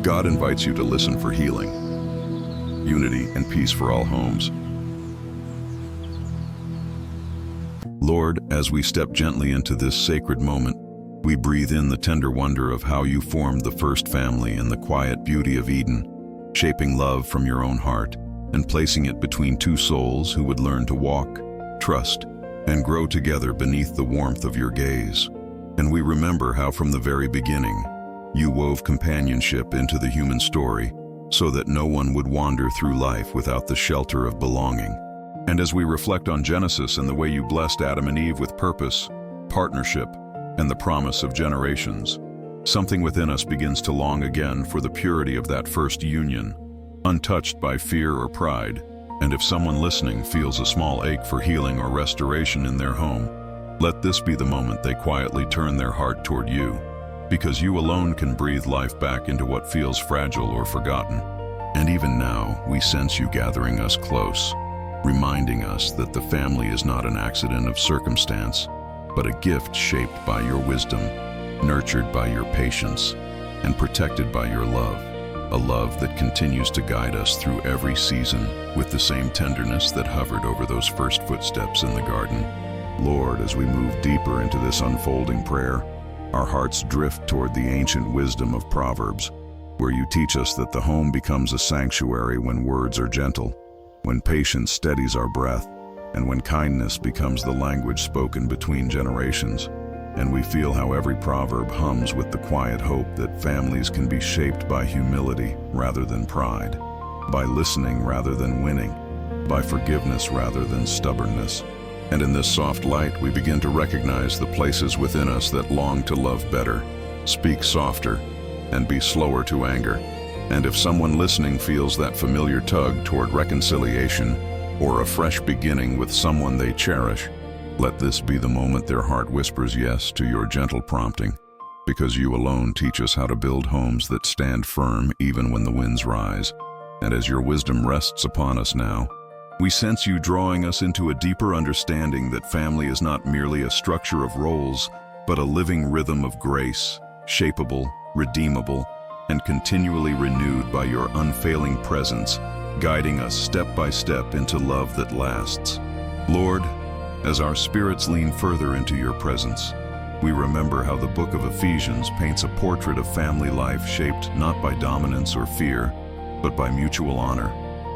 God invites you to listen for healing, unity, and peace for all homes. Lord, as we step gently into this sacred moment, we breathe in the tender wonder of how you formed the first family in the quiet beauty of Eden, shaping love from your own heart and placing it between two souls who would learn to walk, trust, and grow together beneath the warmth of your gaze. And we remember how from the very beginning, you wove companionship into the human story so that no one would wander through life without the shelter of belonging. And as we reflect on Genesis and the way you blessed Adam and Eve with purpose, partnership, and the promise of generations, something within us begins to long again for the purity of that first union, untouched by fear or pride. And if someone listening feels a small ache for healing or restoration in their home, let this be the moment they quietly turn their heart toward you, because you alone can breathe life back into what feels fragile or forgotten. And even now, we sense you gathering us close, reminding us that the family is not an accident of circumstance, but a gift shaped by your wisdom, nurtured by your patience, and protected by your love, a love that continues to guide us through every season with the same tenderness that hovered over those first footsteps in the garden. Lord, as we move deeper into this unfolding prayer, our hearts drift toward the ancient wisdom of Proverbs, where you teach us that the home becomes a sanctuary when words are gentle, when patience steadies our breath, and when kindness becomes the language spoken between generations. And we feel how every proverb hums with the quiet hope that families can be shaped by humility rather than pride, by listening rather than winning, by forgiveness rather than stubbornness. And in this soft light, we begin to recognize the places within us that long to love better, speak softer, and be slower to anger. And if someone listening feels that familiar tug toward reconciliation or a fresh beginning with someone they cherish, let this be the moment their heart whispers yes to your gentle prompting, because you alone teach us how to build homes that stand firm even when the winds rise. And as your wisdom rests upon us now, we sense you drawing us into a deeper understanding that family is not merely a structure of roles, but a living rhythm of grace, shapeable, redeemable, and continually renewed by your unfailing presence, guiding us step by step into love that lasts. Lord, as our spirits lean further into your presence, we remember how the book of Ephesians paints a portrait of family life shaped not by dominance or fear, but by mutual honor,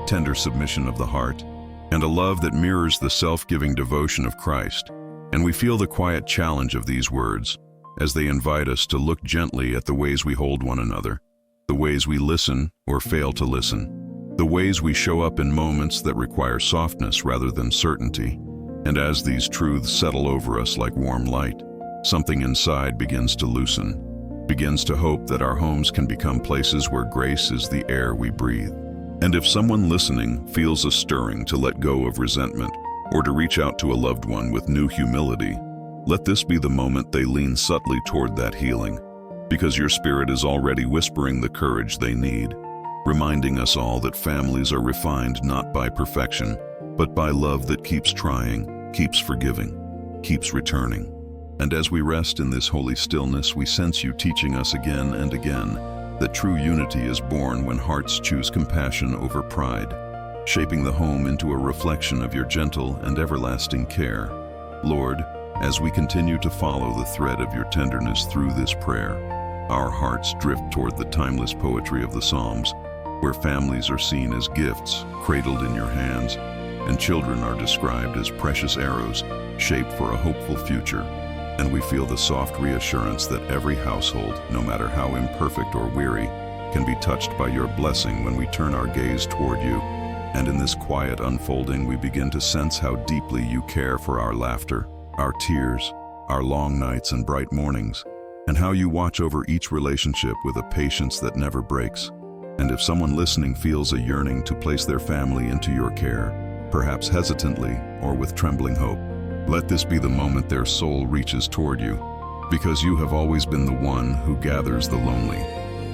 tender submission of the heart, and a love that mirrors the self-giving devotion of Christ. And we feel the quiet challenge of these words as they invite us to look gently at the ways we hold one another, the ways we listen or fail to listen, the ways we show up in moments that require softness rather than certainty. And as these truths settle over us like warm light, something inside begins to loosen, begins to hope that our homes can become places where grace is the air we breathe. And if someone listening feels a stirring to let go of resentment or to reach out to a loved one with new humility, let this be the moment they lean subtly toward that healing, because your spirit is already whispering the courage they need, reminding us all that families are refined not by perfection, but by love that keeps trying, keeps forgiving, keeps returning. And as we rest in this holy stillness, we sense you teaching us again and again that true unity is born when hearts choose compassion over pride, shaping the home into a reflection of your gentle and everlasting care. Lord, as we continue to follow the thread of your tenderness through this prayer, our hearts drift toward the timeless poetry of the Psalms, where families are seen as gifts cradled in your hands, and children are described as precious arrows shaped for a hopeful future. And we feel the soft reassurance that every household, no matter how imperfect or weary, can be touched by your blessing when we turn our gaze toward you. And in this quiet unfolding, we begin to sense how deeply you care for our laughter, our tears, our long nights and bright mornings, and how you watch over each relationship with a patience that never breaks. And if someone listening feels a yearning to place their family into your care, perhaps hesitantly or with trembling hope, let this be the moment their soul reaches toward you, because you have always been the one who gathers the lonely,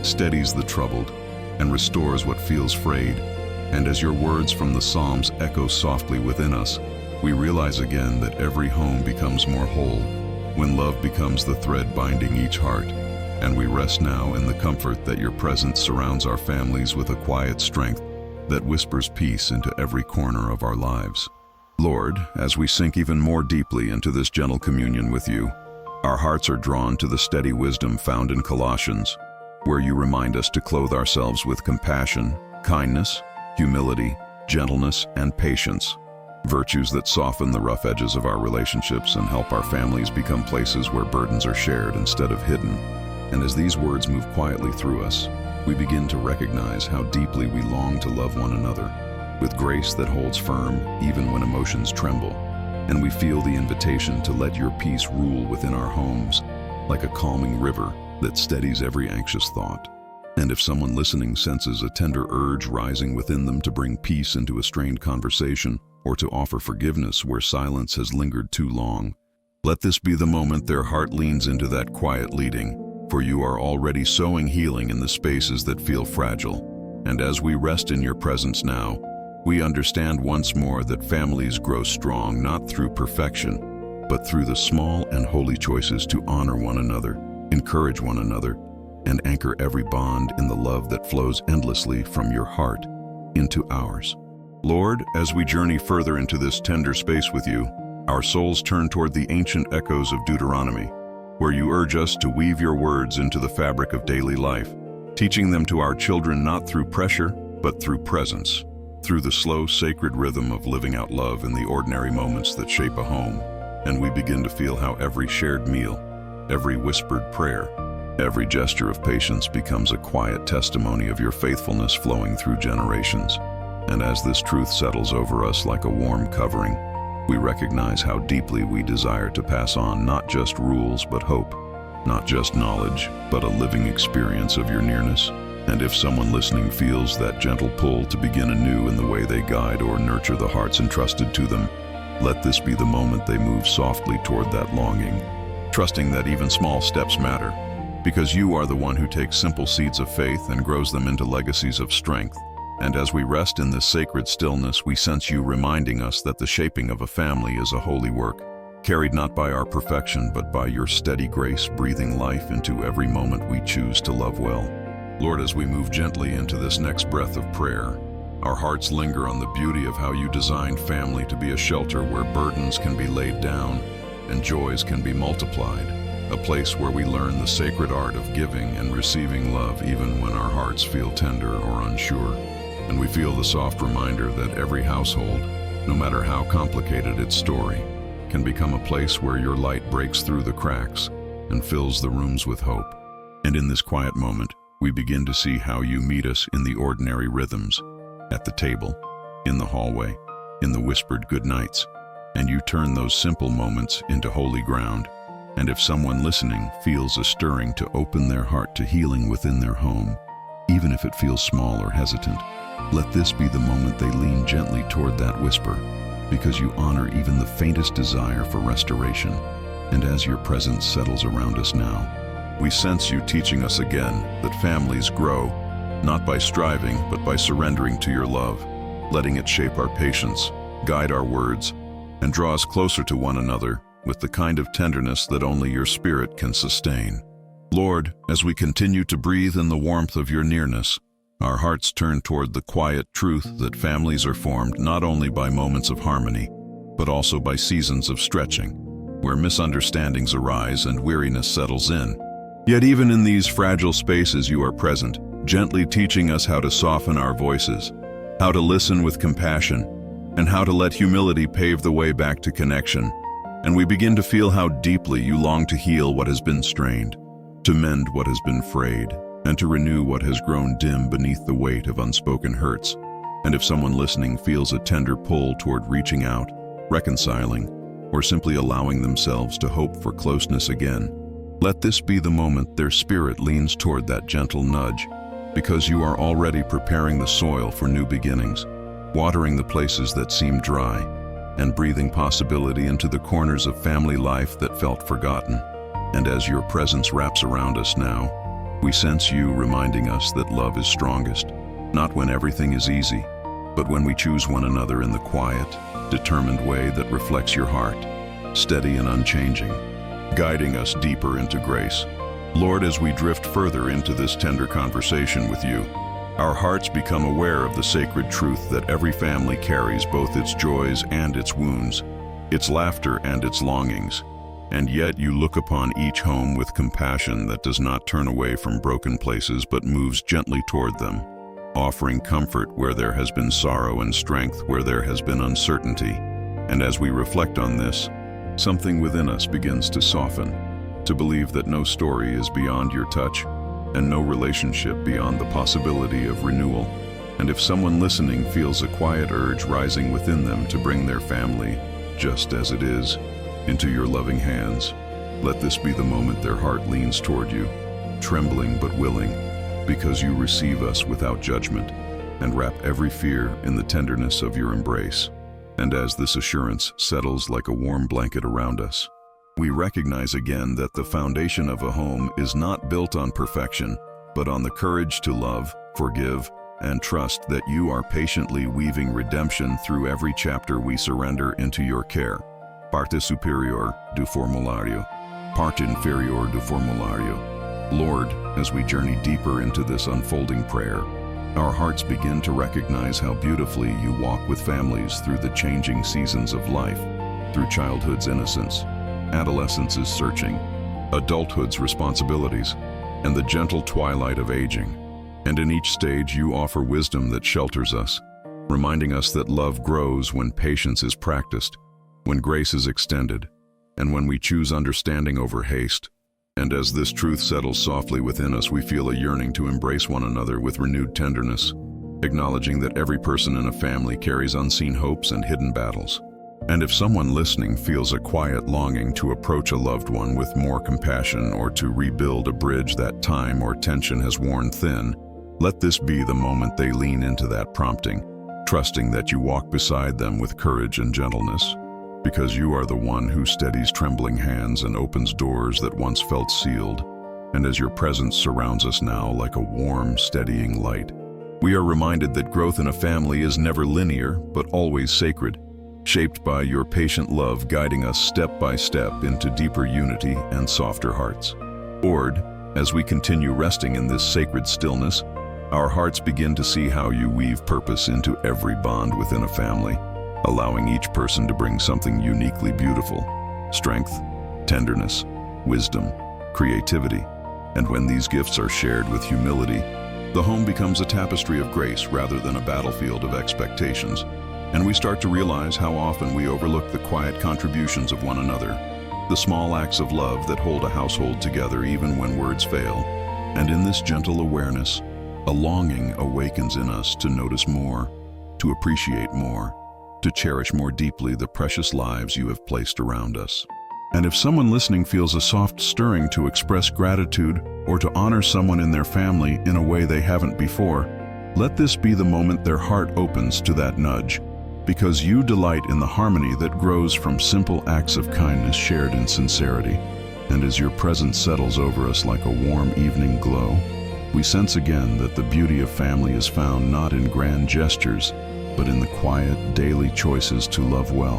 steadies the troubled, and restores what feels frayed. And as your words from the Psalms echo softly within us, we realize again that every home becomes more whole when love becomes the thread binding each heart. And we rest now in the comfort that your presence surrounds our families with a quiet strength that whispers peace into every corner of our lives. Lord, as we sink even more deeply into this gentle communion with you, our hearts are drawn to the steady wisdom found in Colossians, where you remind us to clothe ourselves with compassion, kindness, humility, gentleness, and patience, virtues that soften the rough edges of our relationships and help our families become places where burdens are shared instead of hidden. And as these words move quietly through us, we begin to recognize how deeply we long to love one another, with grace that holds firm even when emotions tremble. And we feel the invitation to let your peace rule within our homes, like a calming river that steadies every anxious thought. And if someone listening senses a tender urge rising within them to bring peace into a strained conversation, or to offer forgiveness where silence has lingered too long, let this be the moment their heart leans into that quiet leading, for you are already sowing healing in the spaces that feel fragile. And as we rest in your presence now, we understand once more that families grow strong not through perfection, but through the small and holy choices to honor one another, encourage one another, and anchor every bond in the love that flows endlessly from your heart into ours. Lord, as we journey further into this tender space with you, our souls turn toward the ancient echoes of Deuteronomy, where you urge us to weave your words into the fabric of daily life, teaching them to our children not through pressure, but through presence, through the slow, sacred rhythm of living out love in the ordinary moments that shape a home. And we begin to feel how every shared meal, every whispered prayer, every gesture of patience becomes a quiet testimony of your faithfulness flowing through generations. And as this truth settles over us like a warm covering, we recognize how deeply we desire to pass on not just rules but hope, not just knowledge but a living experience of your nearness. And if someone listening feels that gentle pull to begin anew in the way they guide or nurture the hearts entrusted to them, let this be the moment they move softly toward that longing, trusting that even small steps matter, because you are the one who takes simple seeds of faith and grows them into legacies of strength. And as we rest in this sacred stillness, we sense you reminding us that the shaping of a family is a holy work, carried not by our perfection, but by your steady grace, breathing life into every moment we choose to love well. Lord, as we move gently into this next breath of prayer, our hearts linger on the beauty of how you designed family to be a shelter where burdens can be laid down and joys can be multiplied, a place where we learn the sacred art of giving and receiving love even when our hearts feel tender or unsure. And we feel the soft reminder that every household, no matter how complicated its story, can become a place where your light breaks through the cracks and fills the rooms with hope. And in this quiet moment, we begin to see how you meet us in the ordinary rhythms, at the table, in the hallway, in the whispered goodnights, and you turn those simple moments into holy ground. And if someone listening feels a stirring to open their heart to healing within their home, even if it feels small or hesitant, let this be the moment they lean gently toward that whisper, because you honor even the faintest desire for restoration. And as your presence settles around us now, we sense you teaching us again that families grow, not by striving, but by surrendering to your love, letting it shape our patience, guide our words, and draw us closer to one another with the kind of tenderness that only your Spirit can sustain. Lord, as we continue to breathe in the warmth of your nearness, our hearts turn toward the quiet truth that families are formed not only by moments of harmony, but also by seasons of stretching, where misunderstandings arise and weariness settles in. Yet even in these fragile spaces you are present, gently teaching us how to soften our voices, how to listen with compassion, and how to let humility pave the way back to connection. And we begin to feel how deeply you long to heal what has been strained, to mend what has been frayed, and to renew what has grown dim beneath the weight of unspoken hurts. And if someone listening feels a tender pull toward reaching out, reconciling, or simply allowing themselves to hope for closeness again, let this be the moment their spirit leans toward that gentle nudge, because you are already preparing the soil for new beginnings, watering the places that seem dry, and breathing possibility into the corners of family life that felt forgotten. And as your presence wraps around us now, we sense you reminding us that love is strongest, not when everything is easy, but when we choose one another in the quiet, determined way that reflects your heart, steady and unchanging, guiding us deeper into grace. Lord, as we drift further into this tender conversation with you, our hearts become aware of the sacred truth that every family carries both its joys and its wounds, its laughter and its longings. And yet you look upon each home with compassion that does not turn away from broken places but moves gently toward them, offering comfort where there has been sorrow and strength where there has been uncertainty. And as we reflect on this, something within us begins to soften, to believe that no story is beyond your touch and no relationship beyond the possibility of renewal. And if someone listening feels a quiet urge rising within them to bring their family, just as it is, into your loving hands, let this be the moment their heart leans toward you, trembling but willing, because you receive us without judgment and wrap every fear in the tenderness of your embrace. And as this assurance settles like a warm blanket around us, we recognize again that the foundation of a home is not built on perfection, but on the courage to love, forgive, and trust that you are patiently weaving redemption through every chapter we surrender into your care. Parte superior do formulario, parte inferior do formulario. Lord, as we journey deeper into this unfolding prayer, our hearts begin to recognize how beautifully you walk with families through the changing seasons of life, through childhood's innocence, adolescence's searching, adulthood's responsibilities, and the gentle twilight of aging. And in each stage you offer wisdom that shelters us, reminding us that love grows when patience is practiced, when grace is extended, and when we choose understanding over haste. And as this truth settles softly within us, we feel a yearning to embrace one another with renewed tenderness, acknowledging that every person in a family carries unseen hopes and hidden battles. And if someone listening feels a quiet longing to approach a loved one with more compassion or to rebuild a bridge that time or tension has worn thin, let this be the moment they lean into that prompting, trusting that you walk beside them with courage and gentleness, because you are the one who steadies trembling hands and opens doors that once felt sealed. And as your presence surrounds us now like a warm, steadying light, we are reminded that growth in a family is never linear, but always sacred, shaped by your patient love guiding us step by step into deeper unity and softer hearts. Lord, as we continue resting in this sacred stillness, our hearts begin to see how you weave purpose into every bond within a family, allowing each person to bring something uniquely beautiful: strength, tenderness, wisdom, creativity. And when these gifts are shared with humility, the home becomes a tapestry of grace rather than a battlefield of expectations. And we start to realize how often we overlook the quiet contributions of one another, the small acts of love that hold a household together even when words fail. And in this gentle awareness, a longing awakens in us to notice more, to appreciate more, to cherish more deeply the precious lives you have placed around us. And if someone listening feels a soft stirring to express gratitude or to honor someone in their family in a way they haven't before, let this be the moment their heart opens to that nudge, because you delight in the harmony that grows from simple acts of kindness shared in sincerity. And as your presence settles over us like a warm evening glow, we sense again that the beauty of family is found not in grand gestures, but in the quiet, daily choices to love well,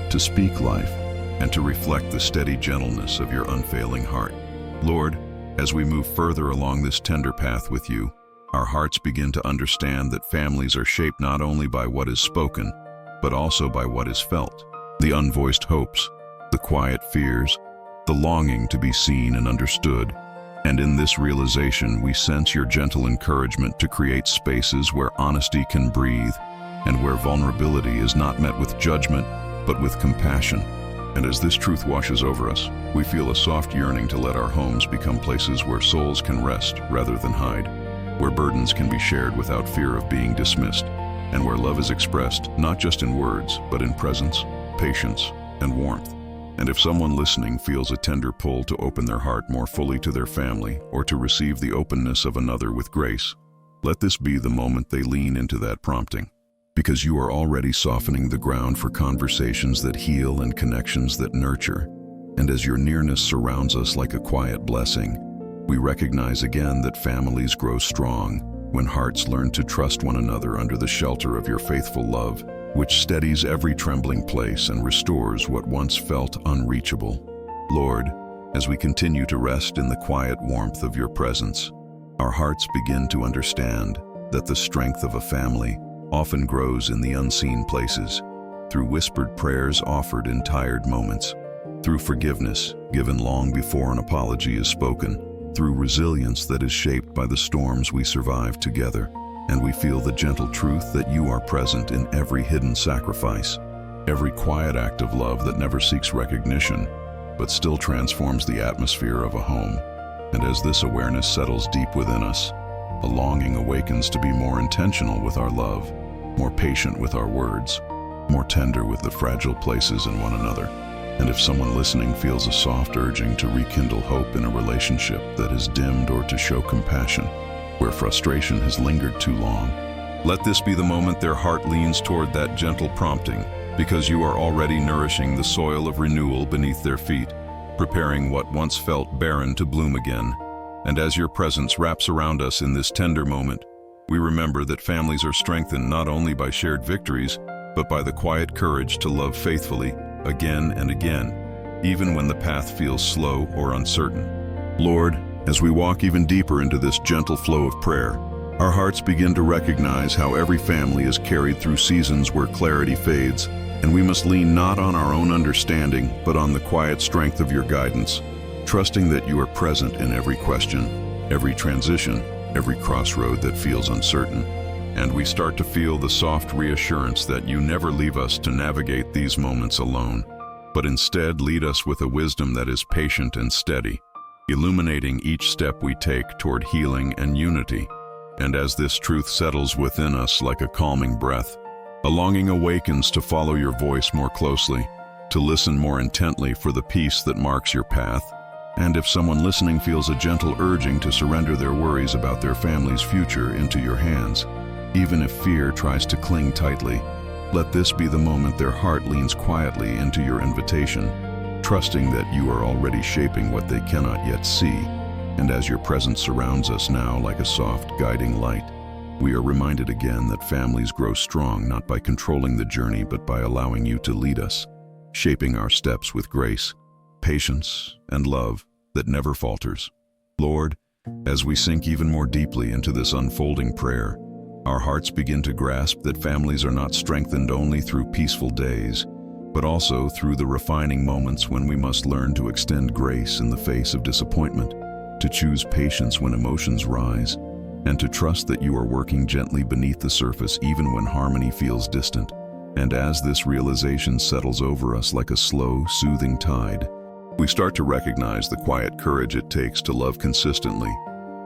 to speak life, and to reflect the steady gentleness of your unfailing heart. Lord, as we move further along this tender path with you, our hearts begin to understand that families are shaped not only by what is spoken, but also by what is felt. The unvoiced hopes, the quiet fears, the longing to be seen and understood. And in this realization, we sense your gentle encouragement to create spaces where honesty can breathe and where vulnerability is not met with judgment, but with compassion. And as this truth washes over us, we feel a soft yearning to let our homes become places where souls can rest rather than hide, where burdens can be shared without fear of being dismissed, and where love is expressed not just in words, but in presence, patience, and warmth. And if someone listening feels a tender pull to open their heart more fully to their family or to receive the openness of another with grace, let this be the moment they lean into that prompting, because you are already softening the ground for conversations that heal and connections that nurture. And as your nearness surrounds us like a quiet blessing, we recognize again that families grow strong when hearts learn to trust one another under the shelter of your faithful love, which steadies every trembling place and restores what once felt unreachable. Lord, as we continue to rest in the quiet warmth of your presence, our hearts begin to understand that the strength of a family often grows in the unseen places, through whispered prayers offered in tired moments, through forgiveness given long before an apology is spoken, through resilience that is shaped by the storms we survive together, and we feel the gentle truth that you are present in every hidden sacrifice, every quiet act of love that never seeks recognition, but still transforms the atmosphere of a home. And as this awareness settles deep within us, a longing awakens to be more intentional with our love, more patient with our words, more tender with the fragile places in one another. And if someone listening feels a soft urging to rekindle hope in a relationship that is dimmed, or to show compassion where frustration has lingered too long, let this be the moment their heart leans toward that gentle prompting, because you are already nourishing the soil of renewal beneath their feet, preparing what once felt barren to bloom again. And as your presence wraps around us in this tender moment, we remember that families are strengthened not only by shared victories, but by the quiet courage to love faithfully again and again, even when the path feels slow or uncertain. Lord, as we walk even deeper into this gentle flow of prayer, our hearts begin to recognize how every family is carried through seasons where clarity fades, and we must lean not on our own understanding, but on the quiet strength of your guidance, trusting that you are present in every question, every transition, every crossroad that feels uncertain. And we start to feel the soft reassurance that you never leave us to navigate these moments alone, but instead lead us with a wisdom that is patient and steady, illuminating each step we take toward healing and unity. And as this truth settles within us like a calming breath, a longing awakens to follow your voice more closely, to listen more intently for the peace that marks your path. And if someone listening feels a gentle urging to surrender their worries about their family's future into your hands, even if fear tries to cling tightly, let this be the moment their heart leans quietly into your invitation, trusting that you are already shaping what they cannot yet see. And as your presence surrounds us now like a soft, guiding light, we are reminded again that families grow strong not by controlling the journey, but by allowing you to lead us, shaping our steps with grace, patience, and love that never falters. Lord, as we sink even more deeply into this unfolding prayer, our hearts begin to grasp that families are not strengthened only through peaceful days, but also through the refining moments when we must learn to extend grace in the face of disappointment, to choose patience when emotions rise, and to trust that you are working gently beneath the surface even when harmony feels distant. And as this realization settles over us like a slow, soothing tide, we start to recognize the quiet courage it takes to love consistently,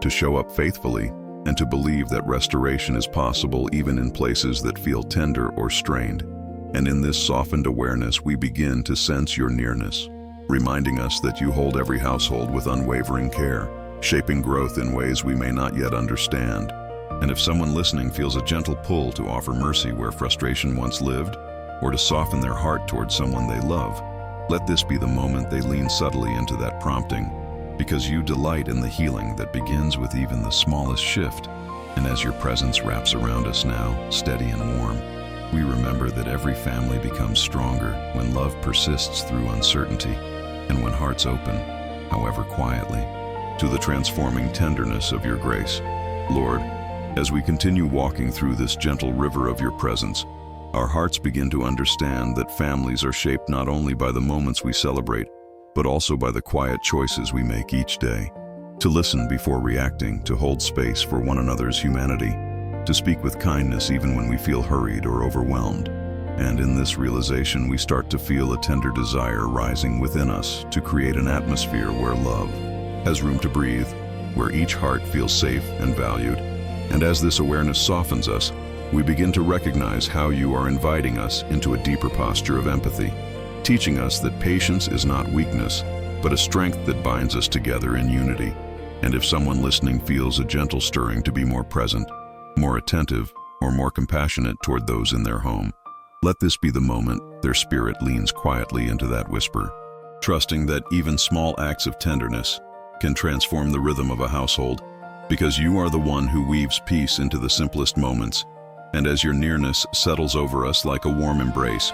to show up faithfully, and to believe that restoration is possible even in places that feel tender or strained. And in this softened awareness, we begin to sense your nearness, reminding us that you hold every household with unwavering care, shaping growth in ways we may not yet understand. And if someone listening feels a gentle pull to offer mercy where frustration once lived, or to soften their heart towards someone they love, let this be the moment they lean subtly into that prompting, because you delight in the healing that begins with even the smallest shift. And as your presence wraps around us now, steady and warm, we remember that every family becomes stronger when love persists through uncertainty, and when hearts open, however quietly, to the transforming tenderness of your grace. Lord, as we continue walking through this gentle river of your presence, our hearts begin to understand that families are shaped not only by the moments we celebrate, but also by the quiet choices we make each day. To listen before reacting, to hold space for one another's humanity, to speak with kindness even when we feel hurried or overwhelmed. And in this realization, we start to feel a tender desire rising within us to create an atmosphere where love has room to breathe, where each heart feels safe and valued. And as this awareness softens us, we begin to recognize how you are inviting us into a deeper posture of empathy, teaching us that patience is not weakness, but a strength that binds us together in unity. And if someone listening feels a gentle stirring to be more present, more attentive, or more compassionate toward those in their home, let this be the moment their spirit leans quietly into that whisper, trusting that even small acts of tenderness can transform the rhythm of a household, because you are the one who weaves peace into the simplest moments. And as your nearness settles over us like a warm embrace,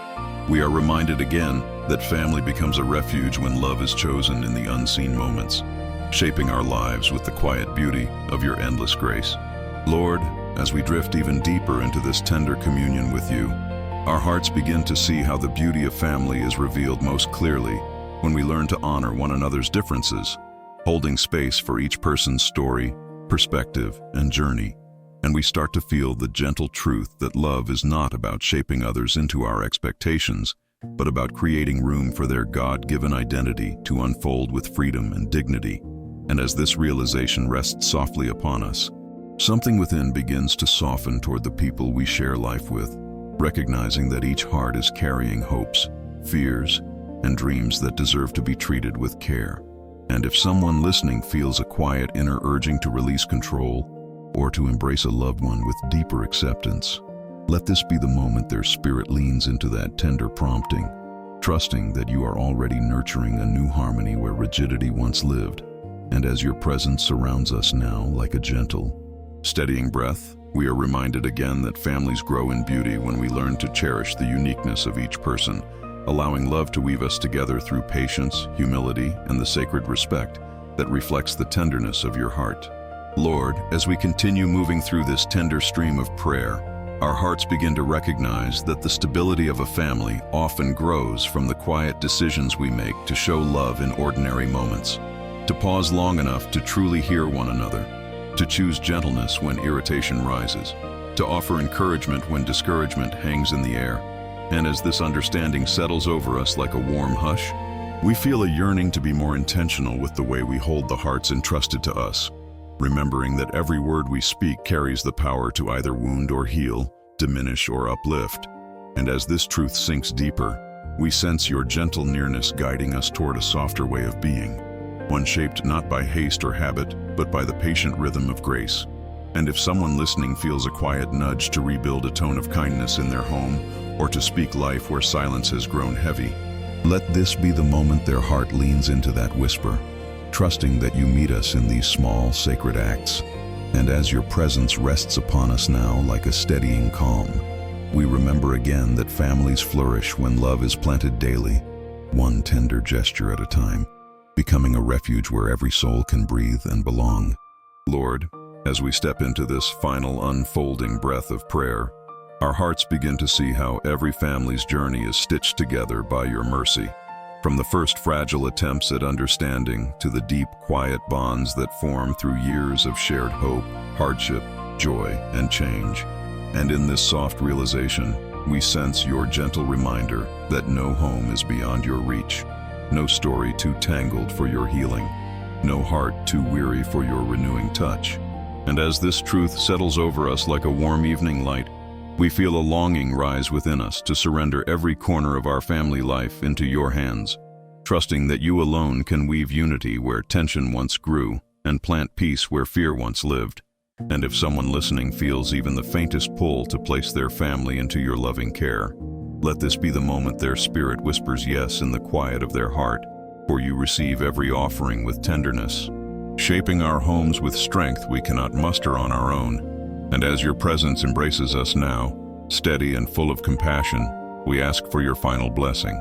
we are reminded again that family becomes a refuge when love is chosen in the unseen moments, shaping our lives with the quiet beauty of your endless grace. Lord, as we drift even deeper into this tender communion with you, our hearts begin to see how the beauty of family is revealed most clearly when we learn to honor one another's differences, holding space for each person's story, perspective, and journey. And we start to feel the gentle truth that love is not about shaping others into our expectations, but about creating room for their God-given identity to unfold with freedom and dignity. And as this realization rests softly upon us, something within begins to soften toward the people we share life with, recognizing that each heart is carrying hopes, fears, and dreams that deserve to be treated with care. And if someone listening feels a quiet inner urging to release control, or to embrace a loved one with deeper acceptance, let this be the moment their spirit leans into that tender prompting, trusting that you are already nurturing a new harmony where rigidity once lived. And as your presence surrounds us now like a gentle, steadying breath, we are reminded again that families grow in beauty when we learn to cherish the uniqueness of each person, allowing love to weave us together through patience, humility, and the sacred respect that reflects the tenderness of your heart. Lord, as we continue moving through this tender stream of prayer, our hearts begin to recognize that the stability of a family often grows from the quiet decisions we make to show love in ordinary moments, to pause long enough to truly hear one another, to choose gentleness when irritation rises, to offer encouragement when discouragement hangs in the air. And as this understanding settles over us like a warm hush, we feel a yearning to be more intentional with the way we hold the hearts entrusted to us, remembering that every word we speak carries the power to either wound or heal, diminish or uplift. And as this truth sinks deeper, we sense your gentle nearness guiding us toward a softer way of being, one shaped not by haste or habit, but by the patient rhythm of grace. And if someone listening feels a quiet nudge to rebuild a tone of kindness in their home, or to speak life where silence has grown heavy, let this be the moment their heart leans into that whisper, trusting that you meet us in these small, sacred acts. And as your presence rests upon us now like a steadying calm, we remember again that families flourish when love is planted daily, one tender gesture at a time, becoming a refuge where every soul can breathe and belong. Lord, as we step into this final unfolding breath of prayer, our hearts begin to see how every family's journey is stitched together by your mercy. From the first fragile attempts at understanding to the deep, quiet bonds that form through years of shared hope, hardship, joy, and change. And in this soft realization, we sense your gentle reminder that no home is beyond your reach, no story too tangled for your healing, no heart too weary for your renewing touch. And as this truth settles over us like a warm evening light, we feel a longing rise within us to surrender every corner of our family life into your hands, trusting that you alone can weave unity where tension once grew and plant peace where fear once lived. And if someone listening feels even the faintest pull to place their family into your loving care, let this be the moment their spirit whispers yes in the quiet of their heart, for you receive every offering with tenderness, shaping our homes with strength we cannot muster on our own. And as your presence embraces us now, steady and full of compassion, we ask for your final blessing.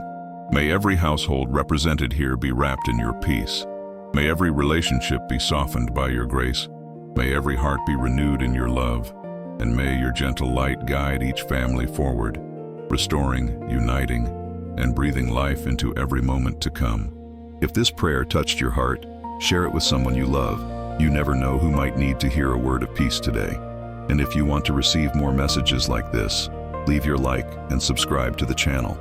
May every household represented here be wrapped in your peace. May every relationship be softened by your grace. May every heart be renewed in your love. And may your gentle light guide each family forward, restoring, uniting, and breathing life into every moment to come. If this prayer touched your heart, share it with someone you love. You never know who might need to hear a word of peace today. And if you want to receive more messages like this, leave your like and subscribe to the channel.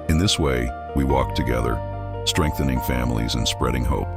In this way, we walk together, strengthening families and spreading hope.